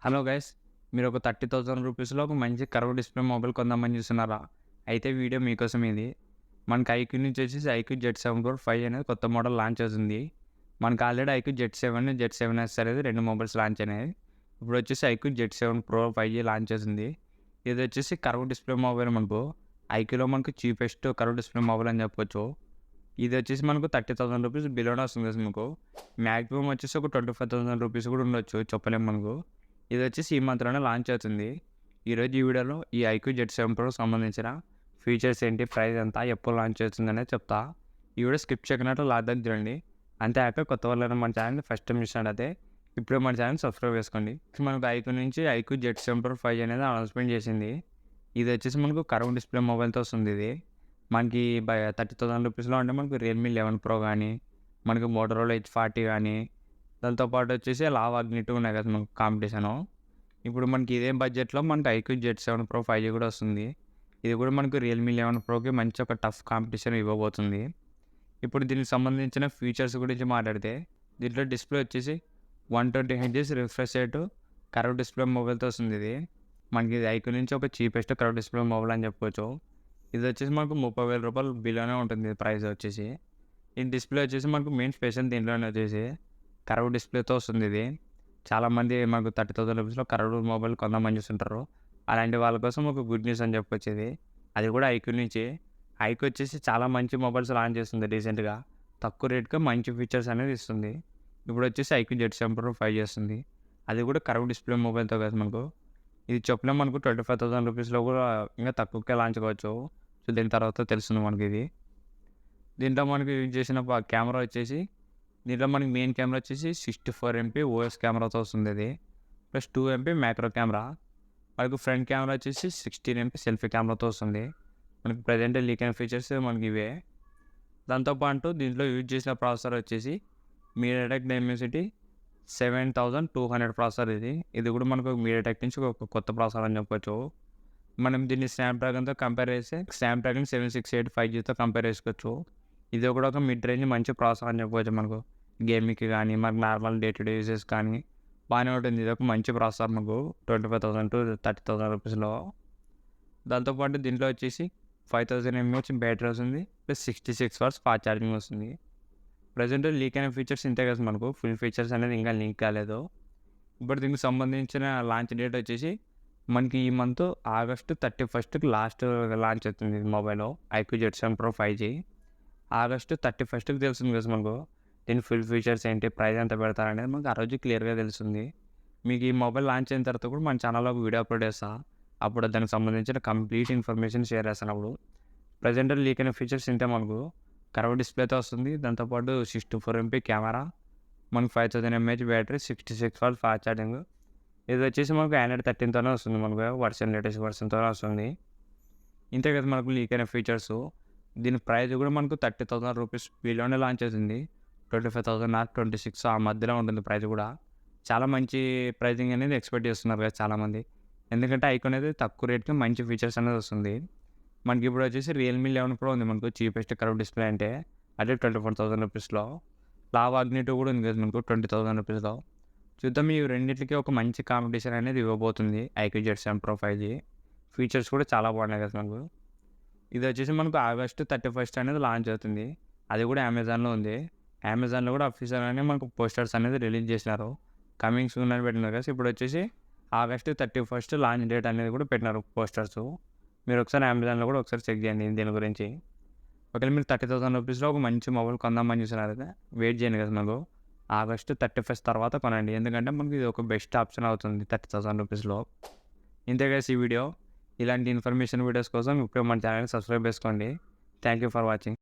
Hello guys, మీరు ఒక 30,000 రూపీస్లో ఒక మంచి కర్వ్ డిస్ప్లే మొబైల్ కొందామని చూస్తున్నారా? అయితే వీడియో మీకోసం ఇది. మనకి ఐక్యూ నుంచి వచ్చేసి ఐక్యూ Z7 Pro 5 అనేది కొత్త మోడల్ లాంచ్ అవుతుంది. మనకు ఆల్రెడీ ఐక్యూ Z7, Z7S అనేది 2 మొబైల్స్ లాంచ్ అయినాయి. ఇప్పుడు వచ్చేసి IQ Z7 Pro 5G launch అవుతుంది. ఇది వచ్చేసి కర్వ్ డిస్ప్లే మొబైల్. మనకు ఐక్యూలో మనకు చీపెస్ట్ కర్వ్ డిస్ప్లే మొబైల్ అని చెప్పొచ్చు. ఇది వచ్చేసి మనకు 30,000 రూపీస్ బిలోనే వస్తుంది మీకు. మ్యాక్సిమం వచ్చేసి ఒక 25,000 రూపీస్ కూడా ఉండొచ్చు, చెప్పలేము మనకు. ఇది వచ్చేసి ఈ మంత్లోనే లాంచ్ అవుతుంది. ఈరోజు ఈ వీడియోలో ఈ ఐక్యూ Z7 Pro సంబంధించిన ఫీచర్స్ ఏంటి, ప్రైస్ ఎంత, ఎప్పుడు లాంచ్ అవుతుందనేది చెప్తా. ఈ వీడియో స్కిప్ చేయకున్నట్టు లాస్ట్ దాకా చూడండి. అంతేకాక కొత్త వాళ్ళైనా మన ఛానల్ని ఫస్ట్ టైం చూసినట్టయితే ఇప్పుడే మన ఛానల్ సబ్స్క్రైబ్ చేసుకోండి. మనకు ఐక్యూ నుంచి ఐక్యూ Z7 Pro 5 అనేది అనౌన్స్మెంట్ చేసింది. ఇది వచ్చేసి మనకు కర్వ్ డిస్ప్లే మొబైల్తో వస్తుంది. ఇది మనకి 30,000 రూపీస్లో అంటే మనకు రియల్మీ 11 Pro కానీ, మనకు మోటరోలా H40 కానీ, దాంతోపాటు వచ్చేసి లావా అగ్ని 2 ఉన్నాయి కదా మనకు కాంపిటీషను. ఇప్పుడు మనకి ఇదే బడ్జెట్లో మనకి ఐక్యూ Z7 Pro 5G కూడా వస్తుంది. ఇది కూడా మనకు రియల్మీ 11 Proకి మంచి ఒక టఫ్ కాంపిటీషన్ ఇవ్వబోతుంది. ఇప్పుడు దీనికి సంబంధించిన ఫీచర్స్ గురించి మాట్లాడితే, దీంట్లో డిస్ప్లే వచ్చేసి 120Hz refresh rate curve display మొబైల్తో వస్తుంది. ఇది మనకి ఇది ఐక్యూ నుంచి ఒక చీపెస్ట్ కర్వ్ డిస్ప్లే మొబైల్ అని చెప్పుకోవచ్చు. ఇది వచ్చేసి మనకు 30,000 రూపాయలు బిలోనే ఉంటుంది ప్రైస్ వచ్చేసి. ఈ డిస్ప్లే వచ్చేసి మనకు మెయిన్ స్పెషల్ దీంట్లోనే వచ్చేసి కర్వ్ డిస్ప్లేతో వస్తుంది. ఇది చాలామంది మనకు 30,000 రూపీస్లో కర్వ్ మొబైల్ కొందామని చూస్తుంటారు. అలాంటి వాళ్ళ కోసం ఒక గుడ్ న్యూస్ అని చెప్పొచ్చు ఇది. అది కూడా ఐక్యూ నుంచి. ఐక్యూ వచ్చేసి చాలా మంచి మొబైల్స్ లాంచ్ చేస్తుంది రీసెంట్గా. తక్కువ రేట్గా మంచి ఫీచర్స్ అనేది ఇస్తుంది. ఇప్పుడు వచ్చేసి ఐక్యూ Z7 Pro 5 చేస్తుంది. అది కూడా కర్వ్ డిస్ప్లే మొబైల్తో కదా మనకు. ఇది చెప్పినా మనకు 25,000 రూపీస్లో కూడా ఇంకా తక్కువకే లాంచ్ కావచ్చు. సో దీని తర్వాత తెలుస్తుంది మనకి ఇది. దీంట్లో మనకి యూజ్ చేసిన కెమెరా వచ్చేసి, దీంట్లో మనకి మెయిన్ కెమెరా వచ్చేసి 64 MP OS కెమెరాతో వస్తుంది. ఇది ప్లస్ 2 MP మ్యాక్రో కెమెరా. మనకు ఫ్రంట్ కెమెరా వచ్చేసి 16 MP సెల్ఫీ కెమెరాతో వస్తుంది. మనకి ప్రజెంట్ లీక్ అయిన ఫీచర్స్ మనకి ఇవే. దాంతోపాటు దీంట్లో యూజ్ చేసిన ప్రాసెసర్ వచ్చేసి మీడియాటెక్ డైమెన్సిటీ 7200 ప్రాసెసర్. ఇది కూడా మనకు మీడియాటెక్ నుంచి ఒక కొత్త ప్రాసెసర్ అని చెప్పొచ్చు. మనం దీన్ని స్నాప్డ్రాగన్తో కంపేర్ చేస్తే స్నాప్డ్రాగన్ 768 5Gతో కంపేర్ చేసుకోవచ్చు. ఇది కూడా ఒక మిడ్ రేంజ్ మంచి ప్రాసెసర్ అని చెప్పవచ్చు. మనకు గేమింగ్కి కానీ, మనకు normal day to day uses కానీ బాగానే ఉంటుంది. ఇది ఒక మంచి ప్రాసెసర్ మనకు 25,000 to 30,000 రూపీస్లో. దాంతోపాటు దీంట్లో వచ్చేసి 5000 mAh బ్యాటరీ వస్తుంది, ప్లస్ 66 వాట్స్ ఫాస్ట్ ఛార్జింగ్ వస్తుంది. ప్రజెంట్ లీక్ అయిన ఫీచర్స్ ఇంతే కదా మనకు. ఫుల్ ఫీచర్స్ అనేది ఇంకా లీక్ కాలేదు. ఇప్పుడు దీనికి సంబంధించిన లాంచ్ డేట్ వచ్చేసి మనకి ఈ month August 31st last launch అవుతుంది mobile iQOO Z7 Pro 5G. August 31st తెలుస్తుంది కదా మనకు. దీని ఫుల్ ఫీచర్స్ ఏంటి, ప్రైస్ ఎంత పెడతారనేది మనకు ఆ రోజు క్లియర్గా తెలుస్తుంది. మీకు ఈ మొబైల్ లాంచ్ అయిన తర్వాత కూడా మన ఛానల్లో ఒక వీడియో అప్లోడ్ చేస్తా. అప్పుడు దానికి సంబంధించిన కంప్లీట్ ఇన్ఫర్మేషన్ షేర్ చేస్తాను. అప్పుడు ప్రజెంట్ లీక్ అయిన ఫీచర్స్ ఇంతే మనకు. కర్వ్ డిస్ప్లేతో వస్తుంది. దాంతోపాటు 64 MP కెమెరా, మనకు 5000 mAh battery, 66 watts fast charging. ఇది వచ్చేసి మనకు Android 13తోనే వస్తుంది. మనకు లేటెస్ట్ వర్షన్తోనే వస్తుంది. ఇంతే కదా మనకు లీక్ అయిన ఫీచర్స్. దీని ప్రైస్ కూడా మనకు 30,000 రూపీస్ బిలోనే లాంచ్ అవుతుంది. 25,000 ఆర్ 26 ఆ మధ్యలో ఉంటుంది ప్రైస్ కూడా. చాలా మంచి ప్రైజింగ్ అనేది ఎక్స్పెక్ట్ చేస్తున్నారు కదా చాలామంది. ఎందుకంటే ఐక్యూ అనేది తక్కువ రేట్కి మంచి ఫీచర్స్ అనేది వస్తుంది. మనకి ఇప్పుడు వచ్చేసి రియల్మీ 11 Pro ఉంది మనకు చీపెస్ట్ కర్వ్ డిస్ప్లే అంటే, అదే 24,000 రూపీస్లో. లావా అగ్ని 2 కూడా ఉంది కదా మనకు 20,000 రూపీస్లో. చూద్దాం, ఈ రెండింటికి ఒక మంచి కాంపిటీషన్ అనేది ఇవ్వబోతుంది IQ Z7 Pro 5G. Features కూడా చాలా బాగున్నాయి కదా మనకు. ఇది వచ్చేసి మనకు ఆగస్టు 31st అనేది లాంచ్ అవుతుంది. అది కూడా అమెజాన్లో ఉంది. అమెజాన్లో కూడా అఫీషియల్గానే మనకు పోస్టర్స్ అనేది రిలీజ్ చేసినారు. కమింగ్ సూన్ అని పెట్టినారు కదా. ఇప్పుడు వచ్చేసి ఆగస్టు 31st లాంచ్ డేట్ అనేది కూడా పెట్టినారు పోస్టర్స్. మీరు ఒకసారి అమెజాన్లో కూడా ఒకసారి చెక్ చేయండి దీని గురించి. ఒకవేళ మీరు 30,000 రూపీస్లో ఒక మంచి మొబైల్ కొందామని చూసినారు కదా, వెయిట్ చేయండి కదా మనకు. ఆగస్టు 31st తర్వాత కొనండి. ఎందుకంటే మనకి ఇది ఒక బెస్ట్ ఆప్షన్ అవుతుంది 30,000 రూపీస్లో. ఇంతే కదా ఈ వీడియో. ఇలాంటి ఇన్ఫర్మేషన్ వీడియోస్ కోసం ఇప్పుడు మన ఛానల్ని సబ్స్క్రైబ్ చేసుకోండి. Thank you for watching.